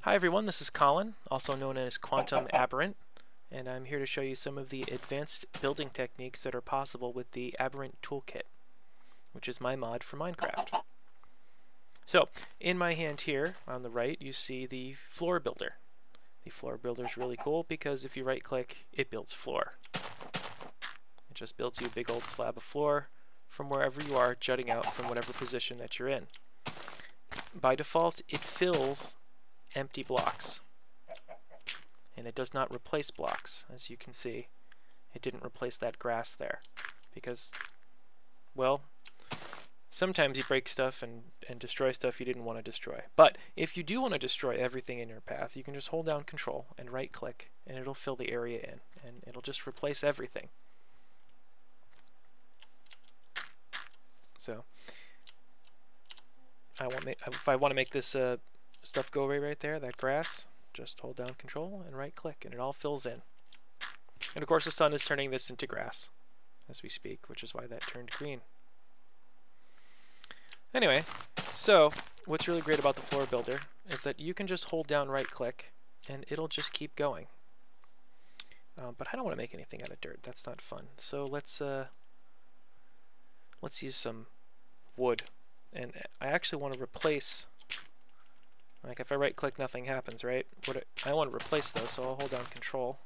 Hi everyone, this is Colin, also known as QuantumAberrant, and I'm here to show you some of the advanced building techniques that are possible with the Aberrant toolkit, which is my mod for Minecraft. So, in my hand here, on the right, you see the floor builder. The floor builder is really cool because if you right click, it builds floor. It just builds you a big old slab of floor from wherever you are, jutting out from whatever position that you're in. By default, it fills empty blocks, and it does not replace blocks. As you can see, it didn't replace that grass there because, well, sometimes you break stuff and destroy stuff you didn't want to destroy. But if you do want to destroy everything in your path, you can just hold down Control and right click, and it'll fill the area in, and it'll just replace everything. So if I want to make this stuff go away right there, that grass, just hold down Control and right click and it all fills in. And of course the sun is turning this into grass as we speak, which is why that turned green. Anyway, so what's really great about the floor builder is that you can just hold down right click and it'll just keep going. But I don't want to make anything out of dirt, that's not fun. So let's use some wood. And I actually want to replace, like if I right click nothing happens, right? I want to replace those, so I'll hold down Control.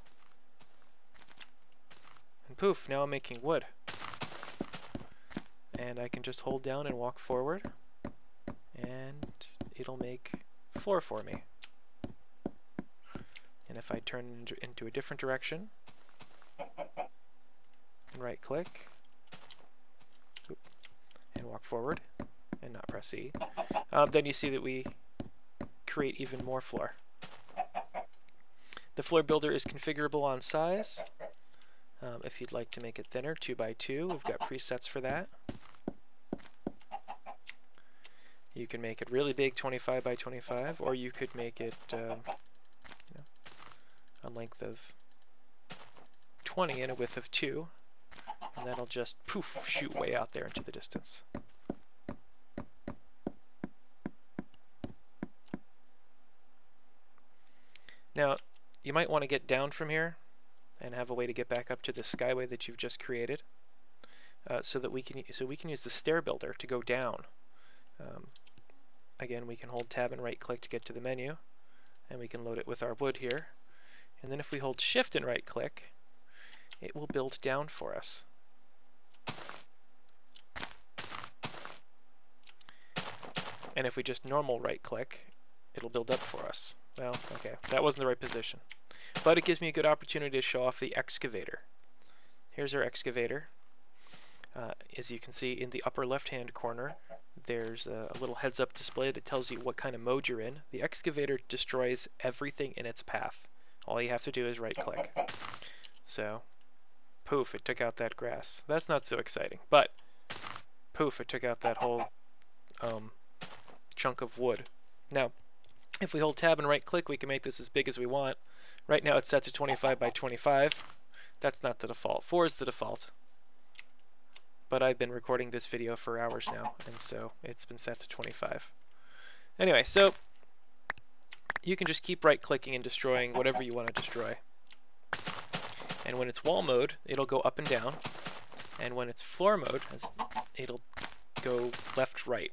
And poof, now I'm making wood. And I can just hold down and walk forward, and it'll make floor for me. And if I turn into a different direction, and right click, and walk forward, and not press E, then you see that we create even more floor. The floor builder is configurable on size. If you'd like to make it thinner, 2 by 2, we've got presets for that. You can make it really big, 25 by 25, or you could make it a length of 20 and a width of 2, and that'll just poof, shoot way out there into the distance. Now, you might want to get down from here and have a way to get back up to the skyway that you've just created, so we can use the stair builder to go down. Again, we can hold tab and right click to get to the menu, and we can load it with our wood here. And then if we hold shift and right click, it will build down for us. And if we just normal right click, it'll build up for us. Well, okay, that wasn't the right position. But it gives me a good opportunity to show off the excavator. Here's our excavator. As you can see in the upper left-hand corner, there's a little heads-up display that tells you what kind of mode you're in. The excavator destroys everything in its path. All you have to do is right-click. So, poof, it took out that grass. That's not so exciting, but poof, it took out that whole chunk of wood. Now, if we hold tab and right click, we can make this as big as we want. Right now it's set to 25 by 25. That's not the default. 4 is the default. But I've been recording this video for hours now, and so it's been set to 25. Anyway, so you can just keep right clicking and destroying whatever you want to destroy. And when it's wall mode, it'll go up and down. And when it's floor mode, it'll go left, right.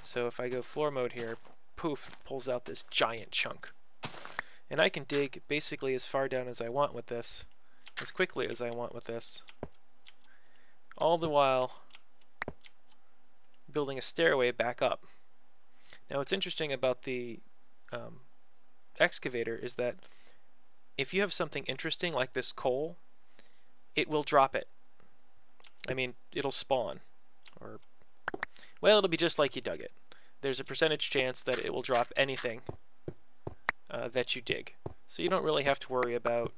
So if I go floor mode here, poof, it pulls out this giant chunk. And I can dig basically as far down as I want with this, as quickly as I want with this, all the while building a stairway back up. Now what's interesting about the excavator is that if you have something interesting like this coal, it will drop it. I mean, it'll spawn, or, well, it'll be just like you dug it. There's a percentage chance that it will drop anything that you dig. So you don't really have to worry about,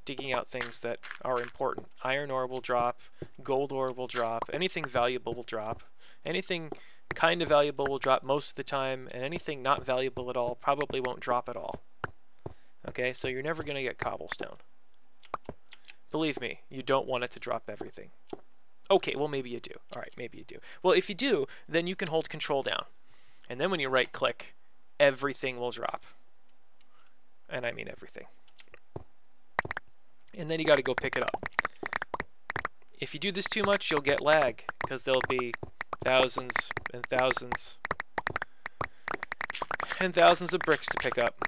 digging out things that are important. Iron ore will drop, gold ore will drop, anything valuable will drop, anything kind of valuable will drop most of the time, and anything not valuable at all probably won't drop at all. Okay, so you're never going to get cobblestone. Believe me, you don't want it to drop everything. Okay, well maybe you do. Alright, maybe you do. Well, if you do, then you can hold Control down. And then when you right click, everything will drop. And I mean everything. And then you got to go pick it up. If you do this too much, you'll get lag, because there'll be thousands and thousands and thousands of bricks to pick up.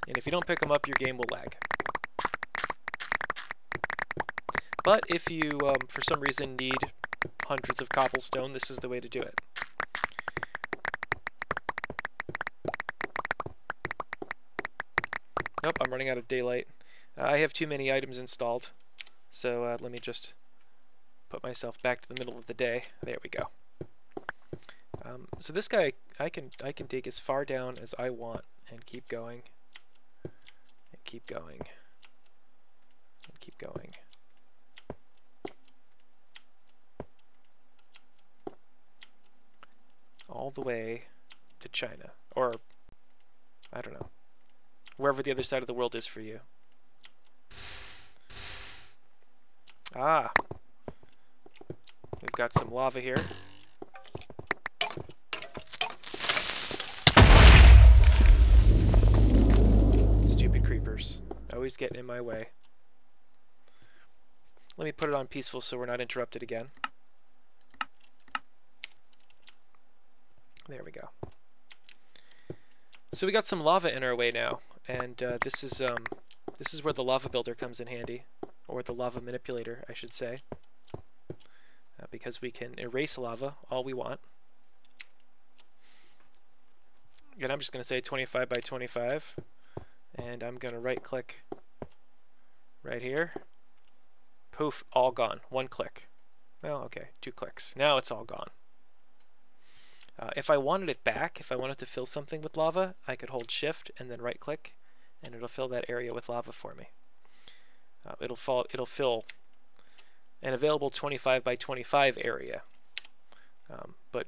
And if you don't pick them up, your game will lag. But if you, for some reason, need hundreds of cobblestone, this is the way to do it. Nope, I'm running out of daylight. I have too many items installed, so let me just put myself back to the middle of the day. There we go. So this guy, I can dig as far down as I want and keep going, and keep going, and keep going. All the way to China, or I don't know, wherever the other side of the world is for you. Ah, we've got some lava here. Stupid creepers, always getting in my way. Let me put it on peaceful so we're not interrupted again. There we go. So we got some lava in our way now, and this is where the lava builder comes in handy, or the lava manipulator, I should say, because we can erase lava all we want. And I'm just going to say 25 by 25, and I'm going to right-click right here. Poof, all gone. One click. Oh, okay, 2 clicks. Now it's all gone. If I wanted it back, if I wanted to fill something with lava, I could hold shift and then right click, and it'll fill that area with lava for me. It'll fill an available 25 by 25 area, but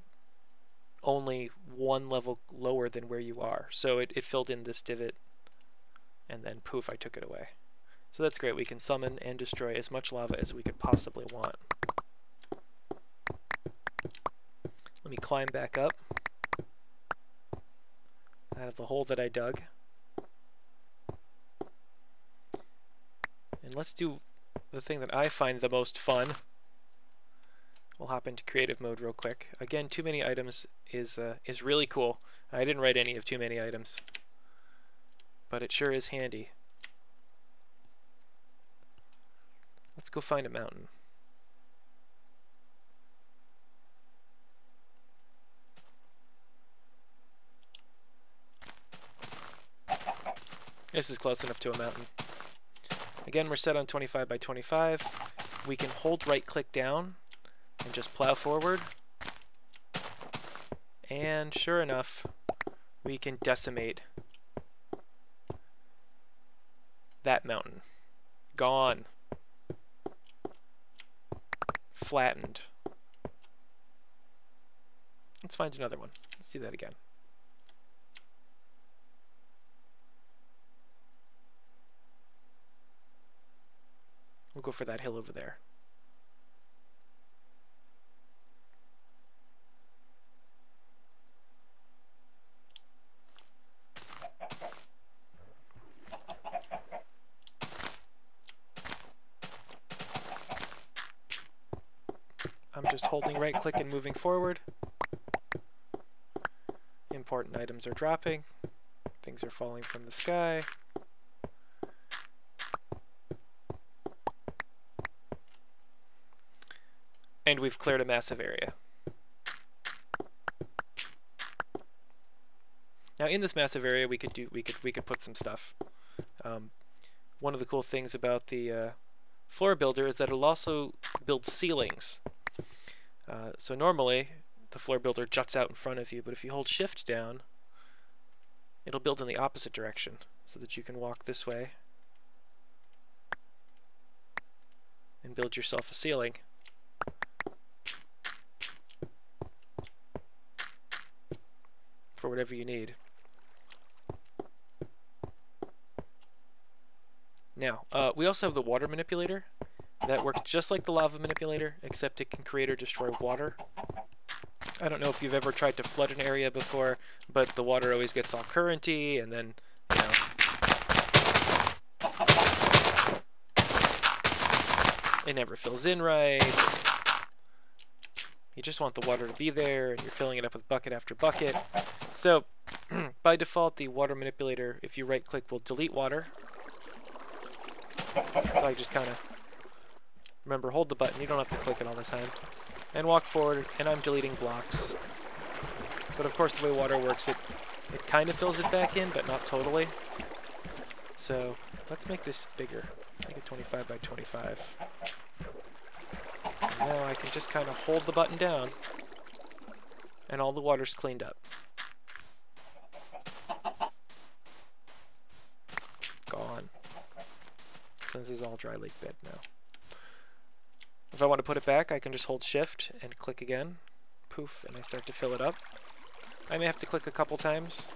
only one level lower than where you are. So it filled in this divot, and then poof, I took it away. So that's great. We can summon and destroy as much lava as we could possibly want. Let me climb back up out of the hole that I dug. And let's do the thing that I find the most fun. We'll hop into creative mode real quick. Again, too many items is really cool. I didn't write any of too many items, but it sure is handy. Let's go find a mountain. This is close enough to a mountain. Again, we're set on 25 by 25. We can hold right click down and just plow forward. And sure enough, we can decimate that mountain. Gone. Flattened. Let's find another one. Let's do that again. We'll go for that hill over there. I'm just holding right click and moving forward. Important items are dropping. Things are falling from the sky. And we've cleared a massive area. Now in this massive area we could put some stuff. One of the cool things about the floor builder is that it'll also build ceilings. So normally the floor builder juts out in front of you, but if you hold shift down, it'll build in the opposite direction so that you can walk this way and build yourself a ceiling. For whatever you need. Now, we also have the water manipulator, That works just like the lava manipulator, except it can create or destroy water. I don't know if you've ever tried to flood an area before, but the water always gets all currenty, and then, you know, it never fills in right. You just want the water to be there, and you're filling it up with bucket after bucket. So, by default, the water manipulator, if you right-click, will delete water. So I just kind of, remember, hold the button. You don't have to click it all the time. And walk forward, and I'm deleting blocks. But of course, the way water works, it kind of fills it back in, but not totally. So, let's make this bigger. Make it 25 by 25. And now I can just kind of hold the button down, and all the water's cleaned up. Gone. So this is all dry lake bed now. If I want to put it back, I can just hold shift and click again. Poof, and I start to fill it up. I may have to click a couple times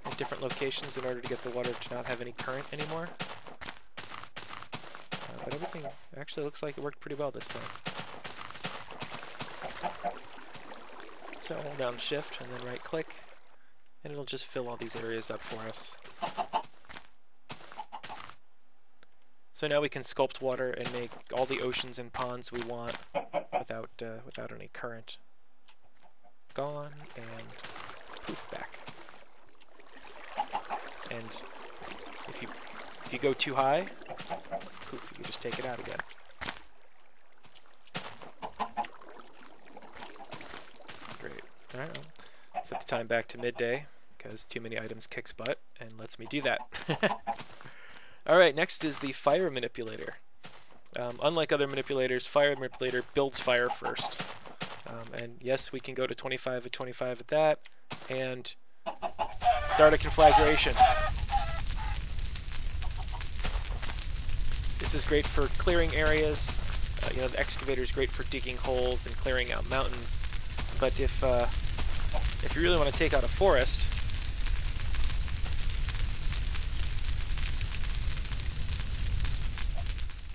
at different locations in order to get the water to not have any current anymore. But everything actually looks like it worked pretty well this time. So hold down shift and then right click, and it'll just fill all these areas up for us. So now we can sculpt water and make all the oceans and ponds we want without any current. Gone, and poof, back. And if you go too high, poof, you just take it out again. Great. Alright, set the time back to midday, because too many items kicks butt, and lets me do that. Alright, next is the fire manipulator. Unlike other manipulators, fire manipulator builds fire first. And yes, we can go to 25 at 25 at that, and start a conflagration. This is great for clearing areas. You know, the excavator is great for digging holes and clearing out mountains. But if you really want to take out a forest,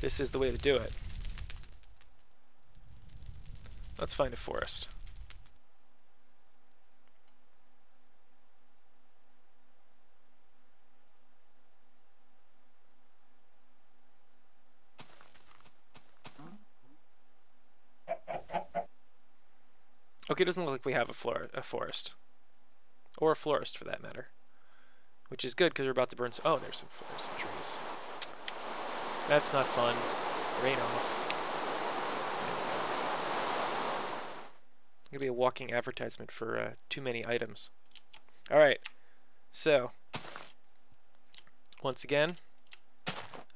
this is the way to do it. Let's find a forest. Okay, it doesn't look like we have a forest. Or a florist, for that matter. Which is good, because we're about to burn some... Oh, there's some trees. That's not fun. Rain off. It's gonna be a walking advertisement for too many items. Alright, so once again,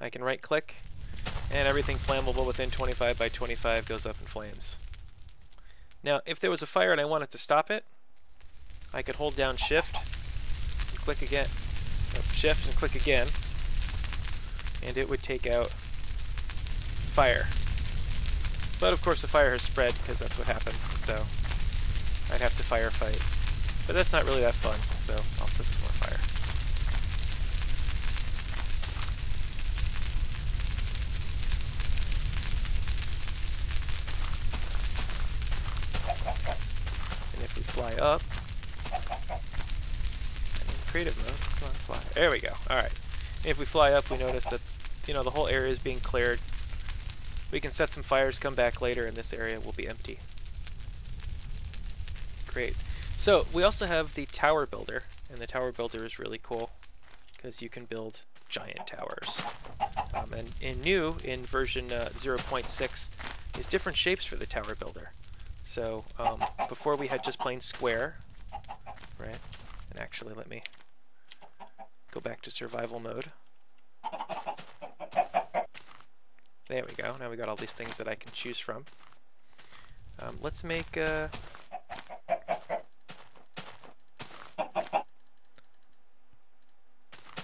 I can right click, and everything flammable within 25 by 25 goes up in flames. Now, if there was a fire and I wanted to stop it, I could hold down shift and click again. Shift and click again, and it would take out fire. But of course the fire has spread, because that's what happens, so I'd have to firefight. But that's not really that fun, so I'll set some more fire. And if we fly up, and in creative mode, come on, fly. There we go. Alright. And if we fly up, we notice that, you know, the whole area is being cleared. We can set some fires, come back later, and this area will be empty. Great. So, we also have the tower builder, and the tower builder is really cool, because you can build giant towers. And in version 0.6, is different shapes for the tower builder. So, before we had just plain square, right? And actually, let me go back to survival mode. There we go. Now we got all these things that I can choose from. Let's make a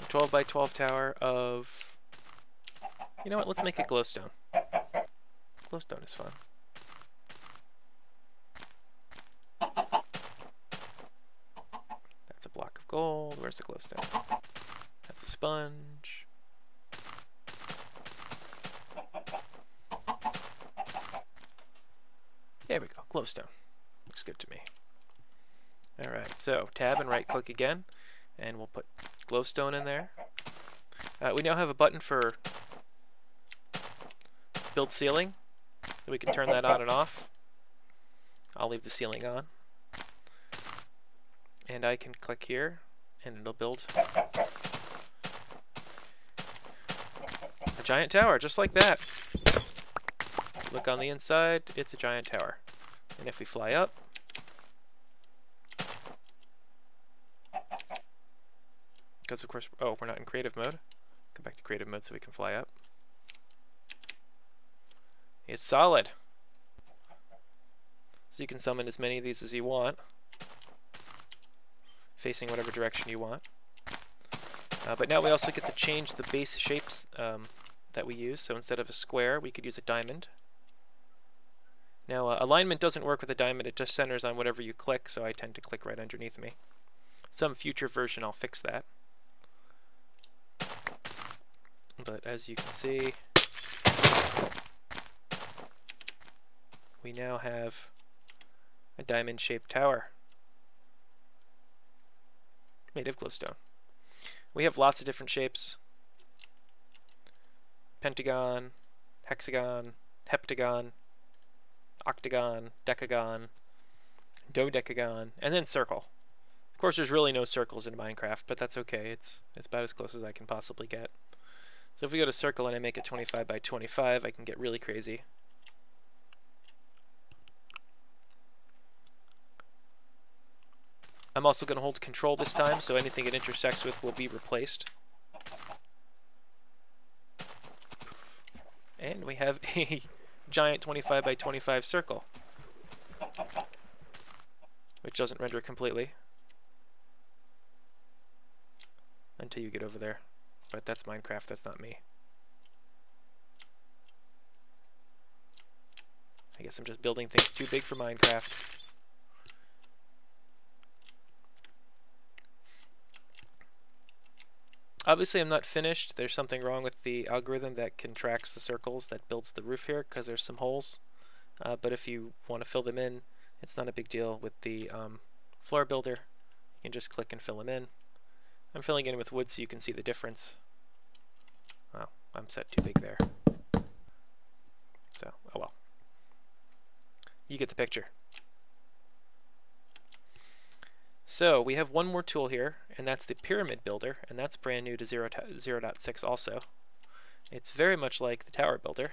12 by 12 tower of... You know what? Let's make it glowstone. Glowstone is fun. That's a block of gold. Where's the glowstone? That's a sponge. glowstone. Looks good to me. Alright, so tab and right click again, and we'll put glowstone in there. We now have a button for build ceiling, so we can turn that on and off. I'll leave the ceiling on. And I can click here, and it'll build a giant tower, just like that. Look on the inside, it's a giant tower. And if we fly up, because of course, oh, we're not in creative mode. Go back to creative mode so we can fly up. It's solid. So you can summon as many of these as you want, facing whatever direction you want. But now we also get to change the base shapes that we use. So instead of a square, we could use a diamond. Now alignment doesn't work with a diamond, it just centers on whatever you click, so I tend to click right underneath me. Some future version I'll fix that. But as you can see, we now have a diamond-shaped tower made of glowstone. We have lots of different shapes: pentagon, hexagon, heptagon, octagon, decagon, dodecagon, and then circle. Of course, there's really no circles in Minecraft, but that's okay. It's about as close as I can possibly get. So if we go to circle and I make it 25 by 25, I can get really crazy. I'm also going to hold control this time, so anything it intersects with will be replaced. And we have a giant 25 by 25 circle, which doesn't render completely until you get over there. But that's Minecraft, that's not me. I guess I'm just building things too big for Minecraft. Obviously I'm not finished. There's something wrong with the algorithm that contracts the circles that builds the roof here, because there's some holes. But if you want to fill them in, it's not a big deal with the floor builder. You can just click and fill them in. I'm filling in with wood so you can see the difference. Well, I'm set too big there. So, oh well. You get the picture. So we have one more tool here, and that's the Pyramid Builder, and that's brand new to 0.6 also. It's very much like the Tower Builder.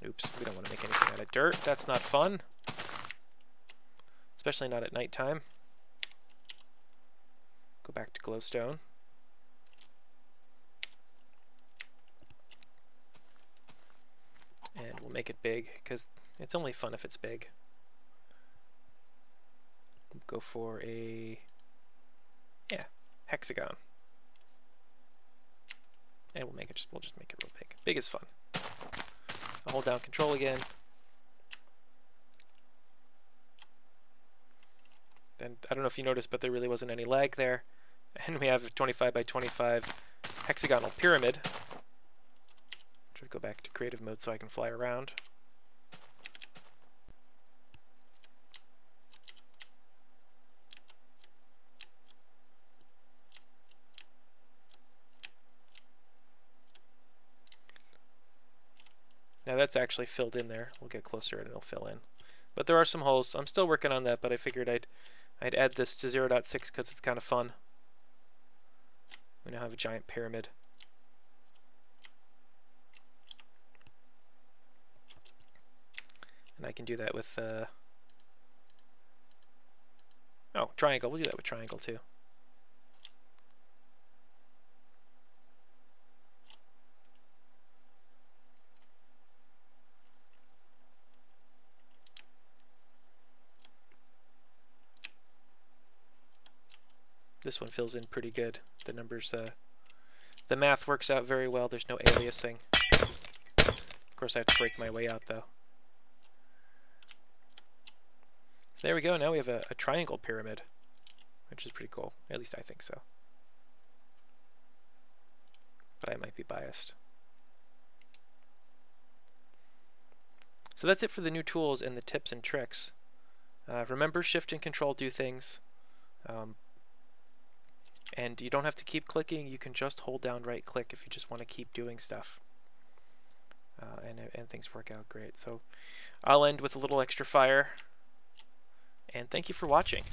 Oops, we don't want to make anything out of dirt. That's not fun. Especially not at nighttime. Go back to glowstone. And we'll make it big, because it's only fun if it's big. Go for a, yeah, hexagon. And we'll just make it real big. Big is fun. I'll hold down control again. And I don't know if you noticed, but there really wasn't any lag there. And we have a 25 by 25 hexagonal pyramid. Try to go back to creative mode so I can fly around. Now that's actually filled in there. We'll get closer and it'll fill in. But there are some holes. I'm still working on that, but I figured I'd add this to 0.6 because it's kind of fun. We now have a giant pyramid. And I can do that with oh, triangle. We'll do that with triangle too. This one fills in pretty good. The numbers, the math works out very well. There's no aliasing. Of course, I have to break my way out, though. So there we go. Now we have a triangle pyramid, which is pretty cool. At least I think so. But I might be biased. So that's it for the new tools and the tips and tricks. Remember, Shift and Control do things. And you don't have to keep clicking, you can just hold down right click if you just want to keep doing stuff. And things work out great. So I'll end with a little extra fire. And thank you for watching.